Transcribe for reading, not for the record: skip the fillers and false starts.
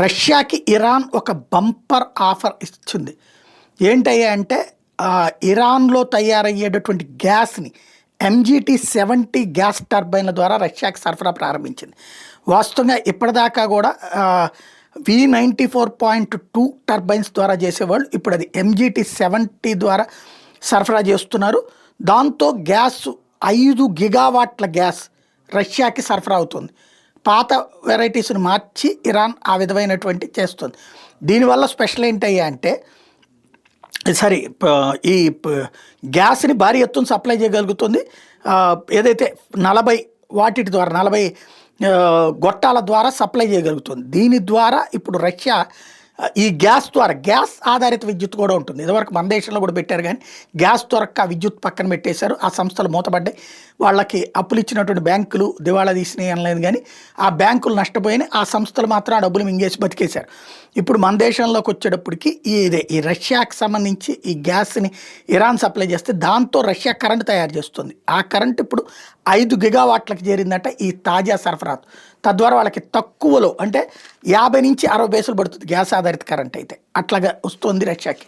రష్యాకి Iran ఒక bumper offer ఇచ్చింది. ఏంటయ్యా అంటే ఇరాన్లో తయారయ్యేటటువంటి గ్యాస్ని MGT-70 గ్యాస్ టర్బైన్ల ద్వారా రష్యాకి సరఫరా ప్రారంభించింది. వాస్తవంగా ఇప్పటిదాకా కూడా V94.2 టర్బైన్స్ ద్వారా చేసేవాళ్ళు ఇప్పుడు అది MGT-70 ద్వారా సరఫరా చేస్తున్నారు. దాంతో గ్యాస్ 5 గిగావాట్ల గ్యాస్ రష్యాకి సరఫరా అవుతుంది. పాత వెరైటీస్ని మార్చి ఇరాన్ ఆ విధమైనటువంటి చేస్తుంది. దీనివల్ల స్పెషల్ ఏంటయ్యా అంటే ఈ గ్యాస్ని భారీ ఎత్తున సప్లై చేయగలుగుతుంది. ఏదైతే 40 వాటి ద్వారా 40 గొట్టాల ద్వారా సప్లై చేయగలుగుతుంది. దీని ద్వారా ఇప్పుడు రష్యా ఈ గ్యాస్ ద్వారా గ్యాస్ ఆధారిత విద్యుత్ కూడా ఉంటుంది. ఇదివరకు మన దేశంలో కూడా పెట్టారు, కానీ గ్యాస్ దొరక్క విద్యుత్ పక్కన పెట్టేశారు. ఆ సంస్థలు మూతపడ్డాయి. వాళ్ళకి అప్పులు ఇచ్చినటువంటి బ్యాంకులు దివాళా తీసినాయి అనలేదు, కానీ ఆ బ్యాంకులు నష్టపోయినాయి. ఆ సంస్థలు మాత్రం ఆ డబ్బులు మింగేసి బతికేశారు. ఇప్పుడు మన దేశంలోకి వచ్చేటప్పటికి ఈ రష్యాకి సంబంధించి ఈ గ్యాస్ని ఇరాన్ సప్లై చేస్తే దాంతో రష్యా కరెంటు తయారు చేస్తుంది. ఆ కరెంట్ ఇప్పుడు 5 గిగావాట్లకు చేరిందట ఈ తాజా సరఫరా. తద్వారా వాళ్ళకి తక్కువలో అంటే 50 నుంచి 60 పైసలు పడుతుంది గ్యాస్ ఆధారిత కరెంట్ అయితే. అట్లాగా వస్తుంది రష్యాకి.